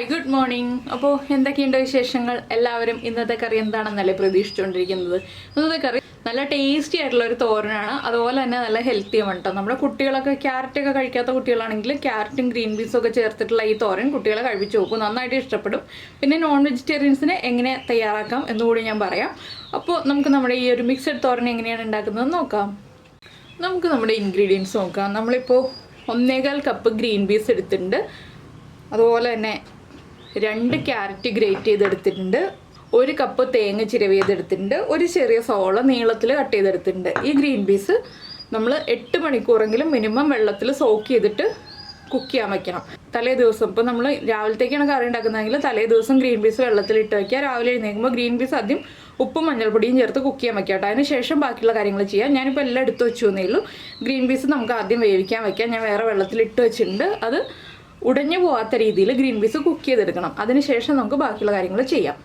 Hi good morning. അപ്പോൾ എന്തൊക്കെയുണ്ട് വിശേഷങ്ങൾ? എല്ലാവരും ഇന്നത്തെ കറി എന്താണെന്നല്ലേ പ്രതീക്ഷിച്ചുകൊണ്ടിരിക്കുന്നത്. ഇന്നത്തെ കറി നല്ല ടേസ്റ്റി ആയിട്ടുള്ള ഒരു തോരനാണ്, അതുപോലെ തന്നെ നല്ല ഹെൽത്തിയുമാണ് കേട്ടോ. നമ്മുടെ കുട്ടികളൊക്കെ ക്യാരറ്റൊക്കെ കഴിക്കാത്ത കുട്ടികളാണെങ്കിൽ ക്യാരറ്റും ഗ്രീൻ പീസും ഒക്കെ ചേർത്തിട്ടുള്ള ഈ തോരൻ കുട്ടികളെ കഴിപ്പിച്ച് നോക്കും, നന്നായിട്ട് ഇഷ്ടപ്പെടും. പിന്നെ നോൺ വെജിറ്റേറിയൻസിനെ എങ്ങനെ തയ്യാറാക്കാം എന്നുകൂടി ഞാൻ പറയാം. അപ്പോൾ നമുക്ക് നമ്മുടെ ഈ ഒരു മിക്സഡ് തോരൻ എങ്ങനെയാണ് ഉണ്ടാക്കുന്നത് നോക്കാം. നമുക്ക് നമ്മുടെ ഇൻഗ്രീഡിയൻസ് നോക്കാം. നമ്മളിപ്പോൾ 1.25 കപ്പ് ഗ്രീൻ പീസ് എടുത്തിട്ടുണ്ട്, അതുപോലെ തന്നെ 2 ക്യാരറ്റ് ഗ്രേറ്റ് ചെയ്തെടുത്തിട്ടുണ്ട്, 1 കപ്പ് തേങ്ങ ചിരവിയതെടുത്തിട്ടുണ്ട്, ഒരു ചെറിയ സവോള നീളത്തിൽ കട്ട് ചെയ്തെടുത്തിട്ടുണ്ട്. ഈ ഗ്രീൻ പീസ് നമ്മൾ 8 മണിക്കൂറെങ്കിലും മിനിമം വെള്ളത്തിൽ സോക്ക് ചെയ്തിട്ട് കുക്ക് ചെയ്യാൻ വയ്ക്കണം. തലേ ദിവസം ഇപ്പോൾ നമ്മൾ രാവിലത്തേക്കാണ് കറി ഉണ്ടാക്കുന്നതെങ്കിൽ തലേ ദിവസം ഗ്രീൻ പീസ് വെള്ളത്തിലിട്ട് വയ്ക്കുക. രാവിലെ എഴുന്നേൽക്കുമ്പോൾ ഗ്രീൻ പീസ് ആദ്യം ഉപ്പും മഞ്ഞൾപ്പൊടിയും ചേർത്ത് കുക്ക് ചെയ്യാൻ വയ്ക്കാം കേട്ടോ. അതിന് ശേഷം ബാക്കിയുള്ള കാര്യങ്ങൾ ചെയ്യാം. ഞാനിപ്പോൾ എല്ലാം എടുത്ത് വെച്ചു എന്നേ ഉള്ളൂ. ഗ്രീൻ പീസ് നമുക്ക് ആദ്യം വേവിക്കാൻ വയ്ക്കാം. ഞാൻ വേറെ വെള്ളത്തിലിട്ട് വെച്ചിട്ടുണ്ട്. അത് ഉടഞ്ഞു പോകാത്ത രീതിയിൽ ഗ്രീൻ പീസ് കുക്ക് ചെയ്തെടുക്കണം. അതിനുശേഷം നമുക്ക് ബാക്കിയുള്ള കാര്യങ്ങൾ ചെയ്യാം.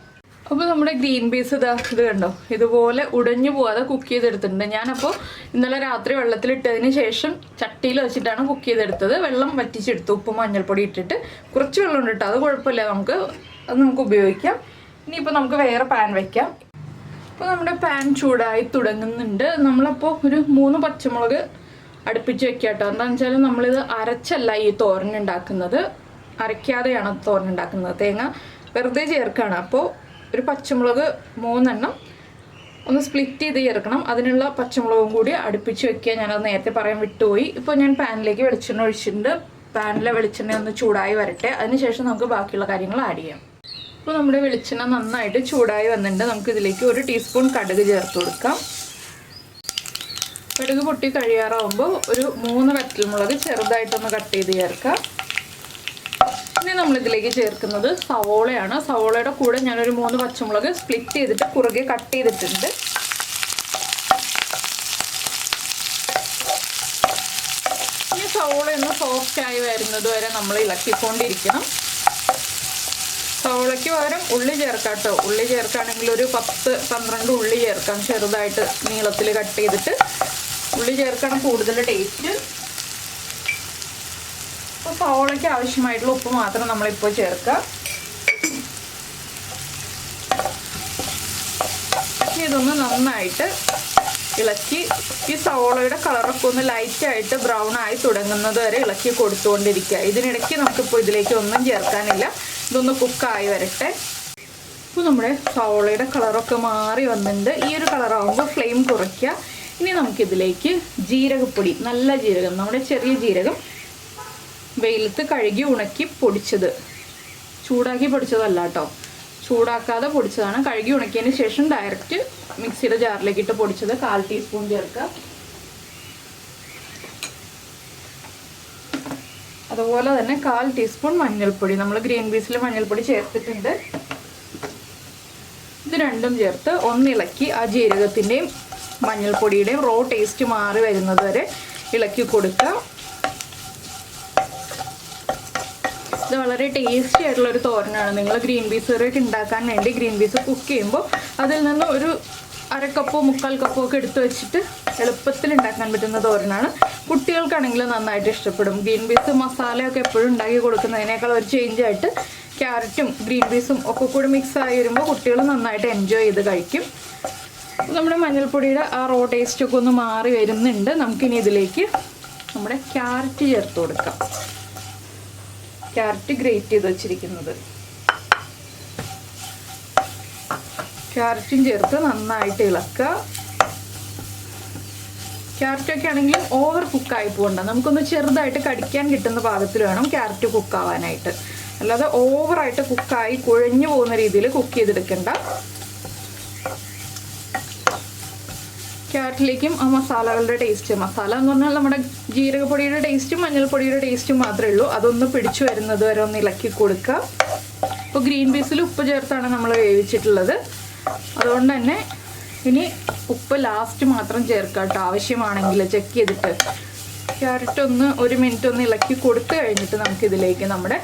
അപ്പോൾ നമ്മുടെ ഗ്രീൻ പീസ് ഇത് കണ്ടോ, ഇതുപോലെ ഉടഞ്ഞു പോകാതെ കുക്ക് ചെയ്തെടുത്തിട്ടുണ്ട്. ഞാനപ്പോൾ ഇന്നലെ രാത്രി വെള്ളത്തിലിട്ടതിന് ശേഷം ചട്ടിയിൽ വെച്ചിട്ടാണ് കുക്ക് ചെയ്തെടുത്തത്. വെള്ളം വറ്റിച്ചെടുത്തു, ഉപ്പും മഞ്ഞൾപ്പൊടി ഇട്ടിട്ട്. കുറച്ച് വെള്ളം ഉണ്ട് കേട്ടോ, അത് കുഴപ്പമില്ല, അത് നമുക്ക് ഉപയോഗിക്കാം. ഇനിയിപ്പോൾ നമുക്ക് വേറെ പാൻ വയ്ക്കാം. അപ്പോൾ നമ്മുടെ പാൻ ചൂടായി തുടങ്ങുന്നുണ്ട്. നമ്മളപ്പോൾ ഒരു 3 പച്ചമുളക് അടുപ്പിച്ച് വെക്കുക കേട്ടോ. എന്താണെന്ന് വെച്ചാൽ നമ്മളിത് അരച്ചല്ല ഈ തോരൻ ഉണ്ടാക്കുന്നത്, അരയ്ക്കാതെയാണ് തോരൻ ഉണ്ടാക്കുന്നത്. തേങ്ങ വെറുതെ ചേർക്കുകയാണ്. അപ്പോൾ ഒരു പച്ചമുളക് 3 എണ്ണം ഒന്ന് സ്പ്ലിറ്റ് ചെയ്ത് ചേർക്കണം. അതിനുള്ള പച്ചമുളകും കൂടി അടുപ്പിച്ച് വെക്കുക. ഞാനത് നേരത്തെ പറയാൻ വിട്ടുപോയി. ഇപ്പോൾ ഞാൻ പാനിലേക്ക് വെളിച്ചെണ്ണ ഒഴിച്ചിട്ടുണ്ട്. പാനിലെ വെളിച്ചെണ്ണ ഒന്ന് ചൂടായി വരട്ടെ, അതിനുശേഷം നമുക്ക് ബാക്കിയുള്ള കാര്യങ്ങൾ ആഡ് ചെയ്യാം. ഇപ്പോൾ നമ്മുടെ വെളിച്ചെണ്ണ നന്നായിട്ട് ചൂടായി വന്നിട്ടുണ്ട്. നമുക്ക് ഇതിലേക്ക് 1 ടീസ്പൂൺ കടുക് ചേർത്ത് കൊടുക്കാം. കടുക് പൊട്ടി കഴിയാറാവുമ്പോൾ ഒരു 3 വറ്റൽമുളക് ചെറുതായിട്ടൊന്ന് കട്ട് ചെയ്ത് ചേർക്കാം. ഇനി നമ്മളിതിലേക്ക് ചേർക്കുന്നത് സവോളയാണ്. സവോളയുടെ കൂടെ ഞാനൊരു 3 പച്ചമുളക് സ്പ്ലിറ്റ് ചെയ്തിട്ട് കുറുകെ കട്ട് ചെയ്തിട്ടുണ്ട്. ഇനി സവോള ഒന്ന് സോഫ്റ്റായി വരുന്നത് വരെ നമ്മൾ ഇളക്കിക്കൊണ്ടിരിക്കണം. സവോളയ്ക്ക് പകരം ഉള്ളി ചേർക്കാം കേട്ടോ. ഉള്ളി ചേർക്കുകയാണെങ്കിൽ ഒരു 10-12 ഉള്ളി ചേർക്കാം, ചെറുതായിട്ട് നീളത്തിൽ കട്ട് ചെയ്തിട്ട്. ഉള്ളി ചേർക്കണം കൂടുതൽ ടേസ്റ്റ്. അപ്പോൾ സവോളയ്ക്ക് ആവശ്യമായിട്ടുള്ള ഉപ്പ് മാത്രം നമ്മളിപ്പോൾ ചേർക്കാം. ഇതൊന്ന് നന്നായിട്ട് ഇളക്കി ഈ സവോളയുടെ കളറൊക്കെ ഒന്ന് ലൈറ്റായിട്ട് ബ്രൗൺ ആയി തുടങ്ങുന്നത് വരെ ഇളക്കി കൊടുത്തുകൊണ്ടിരിക്കുക. ഇതിനിടയ്ക്ക് നമുക്കിപ്പോൾ ഇതിലേക്ക് ഒന്നും ചേർക്കാനില്ല, ഇതൊന്ന് കുക്കായി വരട്ടെ. ഇപ്പോൾ നമ്മുടെ സവോളയുടെ കളറൊക്കെ മാറി വന്നിട്ടുണ്ട്. ഈ ഒരു കളറാകുമ്പോൾ ഫ്ലെയിം കുറയ്ക്കുക. ഇനി നമുക്കിതിലേക്ക് ജീരകപ്പൊടി, നല്ല ജീരകം, നമ്മുടെ ചെറിയ ജീരകം വെയിലത്ത് കഴുകി ഉണക്കി പൊടിച്ചത്, ചൂടാക്കി പൊടിച്ചതല്ല കേട്ടോ, ചൂടാക്കാതെ പൊടിച്ചതാണ്. കഴുകി ഉണക്കിയതിന് ശേഷം ഡയറക്റ്റ് മിക്സിയുടെ ജാറിലേക്ക് ഇട്ട് പൊടിച്ചത് 1/4 ടീസ്പൂൺ ചേർക്കുക. അതുപോലെ തന്നെ 1/4 ടീസ്പൂൺ മഞ്ഞൾപ്പൊടി, നമ്മൾ ഗ്രീൻ പീസിൽ മഞ്ഞൾപ്പൊടി ചേർത്തിട്ടുണ്ട്. ഇത് രണ്ടും ചേർത്ത് ഒന്നിളക്കി ആ ജീരകത്തിൻ്റെയും മഞ്ഞൾപ്പൊടിയുടെയും റോ ടേസ്റ്റ് മാറി വരുന്നത് വരെ ഇളക്കി കൊടുക്കുക. ഇത് വളരെ ടേസ്റ്റി ആയിട്ടുള്ളൊരു തോരനാണ്. നിങ്ങൾ ഗ്രീൻ പീസ് കറിയൊക്കെ ഉണ്ടാക്കാൻ വേണ്ടി ഗ്രീൻ പീസ് കുക്ക് ചെയ്യുമ്പോൾ അതിൽ നിന്ന് ഒരു 1/2 കപ്പോ 1/4 കപ്പോ ഒക്കെ എടുത്ത് വെച്ചിട്ട് എളുപ്പത്തിൽ ഉണ്ടാക്കാൻ പറ്റുന്ന തോരനാണ്. കുട്ടികൾക്കാണെങ്കിൽ നന്നായിട്ട് ഇഷ്ടപ്പെടും. ഗ്രീൻ പീസ് മസാലയൊക്കെ എപ്പോഴും ഉണ്ടാക്കി കൊടുക്കുന്നതിനേക്കാൾ ഒരു ചേഞ്ചായിട്ട് ക്യാരറ്റും ഗ്രീൻ പീസും ഒക്കെ കൂടി മിക്സ് ആയി വരുമ്പോൾ കുട്ടികൾ നന്നായിട്ട് എൻജോയ് ചെയ്ത് കഴിക്കും. നമ്മുടെ മഞ്ഞൾപ്പൊടിയുടെ ആ റോ ടേസ്റ്റൊക്കെ ഒന്ന് മാറി വരുന്നുണ്ട്. നമുക്കിനി ഇതിലേക്ക് നമ്മുടെ ക്യാരറ്റ് ചേർത്ത് കൊടുക്കാം. ക്യാരറ്റ് ഗ്രേറ്റ് ചെയ്ത് വെച്ചിരിക്കുന്നത്, ക്യാരറ്റും ചേർത്ത് നന്നായിട്ട് ഇളക്കുക. ക്യാരറ്റൊക്കെ ആണെങ്കിലും ഓവർ കുക്കായി പോകണ്ട, നമുക്കൊന്ന് ചെറുതായിട്ട് കടിക്കാൻ കിട്ടുന്ന പാകത്തിൽ വേണം ക്യാരറ്റ് കുക്കാവാനായിട്ട്. അല്ലാതെ ഓവറായിട്ട് കുക്കായി കുഴഞ്ഞു പോകുന്ന രീതിയിൽ കുക്ക് ചെയ്തെടുക്കണ്ട. ക്യാരറ്റിലേക്കും ആ മസാലകളുടെ ടേസ്റ്റ്, മസാല എന്ന് പറഞ്ഞാൽ നമ്മുടെ ജീരകപ്പൊടിയുടെ ടേസ്റ്റും മഞ്ഞൾപ്പൊടിയുടെ ടേസ്റ്റും മാത്രമേ ഉള്ളൂ, അതൊന്ന് പിടിച്ചു വരുന്നത് വരെ ഒന്ന് ഇളക്കി കൊടുക്കുക. ഇപ്പോൾ ഗ്രീൻ പീസിൽ ഉപ്പ് ചേർത്താണ് നമ്മൾ വേവിച്ചിട്ടുള്ളത്, അതുകൊണ്ട് തന്നെ ഇനി ഉപ്പ് ലാസ്റ്റ് മാത്രം ചേർക്കുക കേട്ടോ, ആവശ്യമാണെങ്കിൽ ചെക്ക് ചെയ്തിട്ട്. ക്യാരറ്റ് ഒന്ന് 1 മിനിറ്റ് ഒന്ന് ഇളക്കി കൊടുത്തു കഴിഞ്ഞിട്ട് നമുക്കിതിലേക്ക് നമ്മുടെ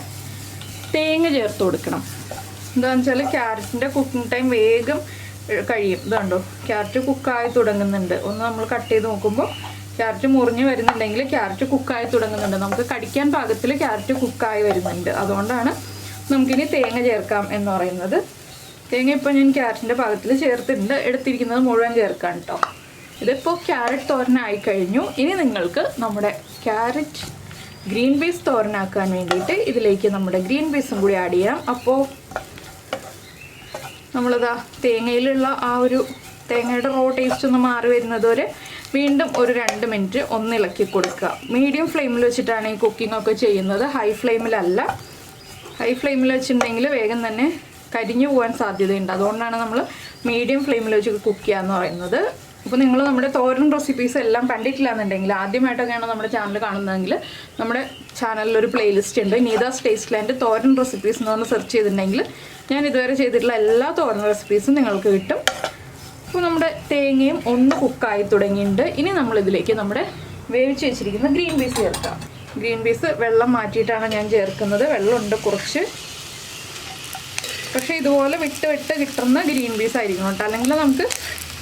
തേങ്ങ ചേർത്ത് കൊടുക്കണം. എന്താണെന്ന് വെച്ചാൽ ക്യാരറ്റിൻ്റെ കുക്കിംഗ് ടൈം വേഗം കഴിയും. ഇതുണ്ടോ, ക്യാരറ്റ് കുക്കായി തുടങ്ങുന്നുണ്ട്. ഒന്ന് നമ്മൾ കട്ട് ചെയ്ത് നോക്കുമ്പോൾ ക്യാരറ്റ് മുറിഞ്ഞ് വരുന്നുണ്ടെങ്കിൽ ക്യാരറ്റ് കുക്കായി തുടങ്ങുന്നുണ്ട്. നമുക്ക് കടിക്കാൻ പാകത്തിൽ ക്യാരറ്റ് കുക്കായി വരുന്നുണ്ട്. അതുകൊണ്ടാണ് നമുക്കിനി തേങ്ങ ചേർക്കാം എന്ന് പറയുന്നത്. തേങ്ങ ഇപ്പോൾ ഞാൻ ക്യാരറ്റിൻ്റെ പാകത്തിൽ ചേർത്തിട്ടുണ്ട്. എടുത്തിരിക്കുന്നത് മുഴുവൻ ചേർക്കാം കേട്ടോ. ഇതിപ്പോൾ ക്യാരറ്റ് തോരനായി കഴിഞ്ഞു. ഇനി നിങ്ങൾക്ക് നമ്മുടെ ക്യാരറ്റ് ഗ്രീൻ പീസ് തോരനാക്കാൻ വേണ്ടിയിട്ട് ഇതിലേക്ക് നമ്മുടെ ഗ്രീൻ പീസും കൂടി ആഡ് ചെയ്യാം. അപ്പോൾ നമ്മളിതാ തേങ്ങയിലുള്ള ആ ഒരു തേങ്ങയുടെ റോ ടേസ്റ്റ് ഒന്ന് മാറി വരുന്നത് വരെ വീണ്ടും ഒരു 2 മിനിറ്റ് ഒന്ന് ഇളക്കി കൊടുക്കുക. മീഡിയം ഫ്ലെയിമിൽ വെച്ചിട്ടാണ് ഈ കുക്കിംഗ് ഒക്കെ ചെയ്യുന്നത്, ഹൈ ഫ്ലെയിമിലല്ല. ഹൈ ഫ്ലെയിമിൽ വെച്ചിട്ടുണ്ടെങ്കിൽ വേഗം തന്നെ കരിഞ്ഞു പോകാൻ സാധ്യതയുണ്ട്. അതുകൊണ്ടാണ് നമ്മൾ മീഡിയം ഫ്ലെയിമിൽ വെച്ച് കുക്ക് ചെയ്യുക എന്ന് പറയുന്നത്. അപ്പോൾ നിങ്ങൾ നമ്മുടെ തോരൻ റെസിപ്പീസ് എല്ലാം കണ്ടിട്ടില്ല എന്നുണ്ടെങ്കിൽ, ആദ്യമായിട്ടൊക്കെയാണ് നമ്മുടെ ചാനൽ കാണുന്നതെങ്കിൽ, നമ്മുടെ ചാനലിലൊരു പ്ലേലിസ്റ്റ് ഉണ്ട്, നീതാസ് ടേസ്റ്റ്ലാൻഡ് തോരൻ റെസിപ്പീസ് എന്ന് പറഞ്ഞ് സെർച്ച് ചെയ്തിട്ടുണ്ടെങ്കിൽ ഞാൻ ഇതുവരെ ചെയ്തിട്ടുള്ള എല്ലാ തോരൻ റെസിപ്പീസും നിങ്ങൾക്ക് കിട്ടും. അപ്പോൾ നമ്മുടെ തേങ്ങയും ഒന്ന് കുക്കായി തുടങ്ങിയിട്ടുണ്ട്. ഇനി നമ്മളിതിലേക്ക് നമ്മുടെ വേവിച്ച് വെച്ചിരിക്കുന്ന ഗ്രീൻ പീസ് ചേർക്കാം. ഗ്രീൻ പീസ് വെള്ളം മാറ്റിയിട്ടാണ് ഞാൻ ചേർക്കുന്നത്. വെള്ളമുണ്ട് കുറച്ച്, പക്ഷേ ഇതുപോലെ വിട്ട് കിട്ടുന്ന ഗ്രീൻ പീസ് ആയിരിക്കണം കേട്ടോ. അല്ലെങ്കിൽ നമുക്ക്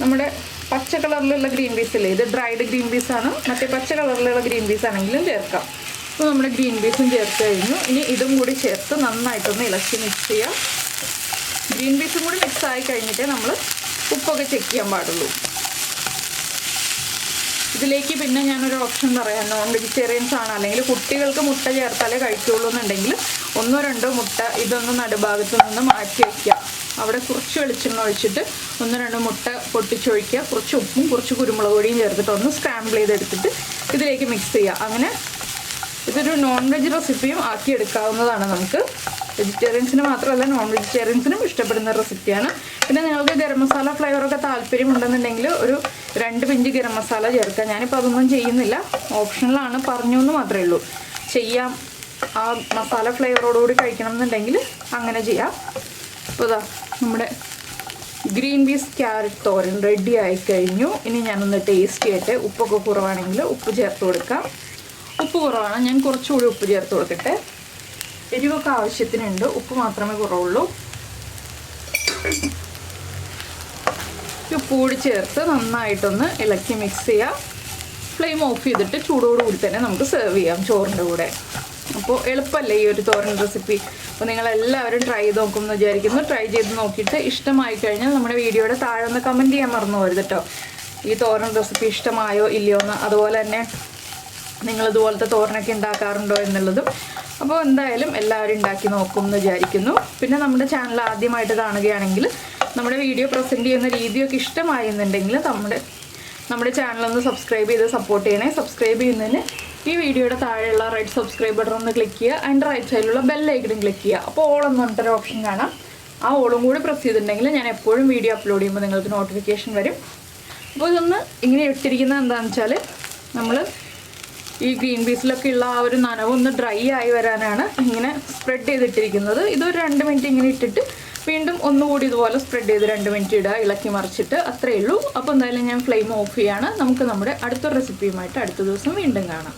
നമ്മുടെ പച്ച കളറിലുള്ള ഗ്രീൻ പീസ് ഇല്ലേ, ഇത് ഡ്രൈഡ് ഗ്രീൻ പീസാണ്, മറ്റേ പച്ച കളറിലുള്ള ഗ്രീൻ പീസ് ആണെങ്കിലും ചേർക്കാം. അപ്പോൾ നമ്മുടെ ഗ്രീൻ പീസും ചേർത്ത് കഴിഞ്ഞു. ഇനി ഇതും കൂടി ചേർത്ത് നന്നായിട്ടൊന്ന് ഇളക്കി മിക്സ് ചെയ്യാം. ഗ്രീൻ പീസും കൂടി മിക്സ് ആയി കഴിഞ്ഞിട്ടേ നമ്മൾ ഉപ്പൊക്കെ ചെക്ക് ചെയ്യാൻ പാടുള്ളൂ. ഇതിലേക്ക് പിന്നെ ഞാനൊരു ഓപ്ഷൻ പറയാം. നോൺ വെജിറ്റേറിയൻസ് ആണ്, അല്ലെങ്കിൽ കുട്ടികൾക്ക് മുട്ട ചേർത്താലേ കഴിക്കുള്ളൂ എന്നുണ്ടെങ്കിൽ 1-2 മുട്ട ഇതൊന്ന് നടുഭാഗത്ത് നിന്ന് മാറ്റി വയ്ക്കുക. അവിടെ കുറച്ച് വെളിച്ചെണ്ണ ഒഴിച്ചിട്ട് 1-2 മുട്ട പൊട്ടിച്ചൊഴിക്കുക. കുറച്ച് ഉപ്പും കുറച്ച് കുരുമുളക് പൊടിയും ചേർത്തിട്ട് ഒന്ന് സ്ക്രാമ്പിൾ ചെയ്തെടുത്തിട്ട് ഇതിലേക്ക് മിക്സ് ചെയ്യുക. അങ്ങനെ ഇതൊരു നോൺ വെജ് റെസിപ്പിയും ആക്കിയെടുക്കാവുന്നതാണ് നമുക്ക്. വെജിറ്റേറിയൻസിന് മാത്രമല്ല നോൺ വെജിറ്റേറിയൻസിനും ഇഷ്ടപ്പെടുന്ന റെസിപ്പിയാണ്. പിന്നെ നിങ്ങൾക്ക് ഗരം മസാല ഫ്ലേവറൊക്കെ താല്പര്യമുണ്ടെന്നുണ്ടെങ്കിൽ ഒരു 2 പിഞ്ച് ഗരം മസാല ചേർക്കാം. ഞാനിപ്പോൾ അതൊന്നും ചെയ്യുന്നില്ല, ഓപ്ഷണലാണ്, പറഞ്ഞു എന്ന് മാത്രമേ ഉള്ളൂ. ചെയ്യാം, ആ മസാല ഫ്ലേവറോടുകൂടി കഴിക്കണം എന്നുണ്ടെങ്കിൽ അങ്ങനെ ചെയ്യാം. അപ്പോൾ ഇതാ നമ്മുടെ ഗ്രീൻ പീസ് ക്യാരറ്റ് തോരൻ റെഡി ആയിക്കഴിഞ്ഞു. ഇനി ഞാനൊന്ന് ടേസ്റ്റ് ചെയ്യട്ടെ. ഉപ്പൊക്കെ കുറവാണെങ്കിൽ ഉപ്പ് ചേർത്ത് കൊടുക്കാം. ഉപ്പ് കുറവാണ്, ഞാൻ കുറച്ചുകൂടി ഉപ്പ് ചേർത്ത് കൊടുക്കട്ടെ. എരിവൊക്കെ ആവശ്യത്തിനുണ്ട്, ഉപ്പ് മാത്രമേ കുറവുള്ളൂ. ഉപ്പ് കൂടി ചേർത്ത് നന്നായിട്ടൊന്ന് ഇളക്കി മിക്സ് ചെയ്യാം. ഫ്ലെയിം ഓഫ് ചെയ്തിട്ട് ചൂടോടുകൂടി തന്നെ നമുക്ക് സെർവ് ചെയ്യാം ചോറിൻ്റെ കൂടെ. അപ്പോൾ എളുപ്പമല്ലേ ഈ ഒരു തോരൻ റെസിപ്പി. അപ്പോൾ നിങ്ങളെല്ലാവരും ട്രൈ ചെയ്ത് നോക്കും എന്ന് വിചാരിക്കുന്നു. ട്രൈ ചെയ്ത് നോക്കിയിട്ട് ഇഷ്ടമായി കഴിഞ്ഞാൽ നമ്മുടെ വീഡിയോയുടെ താഴെ ഒന്ന് കമൻറ്റ് ചെയ്യാൻ മറന്നു പോരുത് കേട്ടോ. ഈ തോരൻ റെസിപ്പി ഇഷ്ടമായോ ഇല്ലയോ എന്ന്, അതുപോലെ തന്നെ നിങ്ങളിതുപോലത്തെ തോരനൊക്കെ ഉണ്ടാക്കാറുണ്ടോ എന്നുള്ളതും. അപ്പോൾ എന്തായാലും എല്ലാവരും ഉണ്ടാക്കി നോക്കും എന്ന് വിചാരിക്കുന്നു. പിന്നെ നമ്മുടെ ചാനൽ ആദ്യമായിട്ട് കാണുകയാണെങ്കിൽ നമ്മുടെ വീഡിയോ പ്രസൻറ്റ് ചെയ്യുന്ന രീതിയൊക്കെ ഇഷ്ടമായി എന്നുണ്ടെങ്കിൽ നമ്മുടെ ചാനലൊന്ന് സബ്സ്ക്രൈബ് ചെയ്ത് സപ്പോർട്ട് ചെയ്യണേ. സബ്സ്ക്രൈബ് ചെയ്യുന്നതിന് ഈ വീഡിയോയുടെ താഴെയുള്ള റൈറ്റ് സബ്സ്ക്രൈബ് ബട്ടൺ ഒന്ന് ക്ലിക്ക് ചെയ്യുക. അതിൻ്റെ റൈറ്റ് സൈഡിലുള്ള ബെല്ലൈക്കണും ക്ലിക്ക് ചെയ്യുക. അപ്പോൾ ഓൾ എന്ന് പറഞ്ഞിട്ടൊരു ഓപ്ഷൻ കാണാം. ആ ഓളും കൂടി പ്രസ് ചെയ്തിട്ടുണ്ടെങ്കിൽ ഞാൻ എപ്പോഴും വീഡിയോ അപ്ലോഡ് ചെയ്യുമ്പോൾ നിങ്ങൾക്ക് നോട്ടിഫിക്കേഷൻ വരും. അപ്പോൾ ഇതൊന്ന് ഇങ്ങനെ ഇട്ടിരിക്കുന്നത് എന്താണെന്ന് വെച്ചാൽ നമ്മൾ ഈ ഗ്രീൻ പീസിലൊക്കെ ഉള്ള ആ ഒരു നനവൊന്ന് ഡ്രൈ ആയി വരാനാണ് ഇങ്ങനെ സ്പ്രെഡ് ചെയ്തിട്ടിരിക്കുന്നത്. ഇതൊരു 2 മിനിറ്റ് ഇങ്ങനെ ഇട്ടിട്ട് വീണ്ടും ഒന്നുകൂടി ഇതുപോലെ സ്പ്രെഡ് ചെയ്ത് 2 മിനിറ്റ് ഇടുക, ഇളക്കി മറിച്ചിട്ട്, അത്രയേ ഉള്ളൂ. അപ്പോൾ എന്തായാലും ഞാൻ ഫ്ലെയിം ഓഫ് ചെയ്യാണ്. നമുക്ക് നമ്മുടെ അടുത്ത റെസിപ്പിയുമായിട്ട് അടുത്ത ദിവസം വീണ്ടും കാണാം.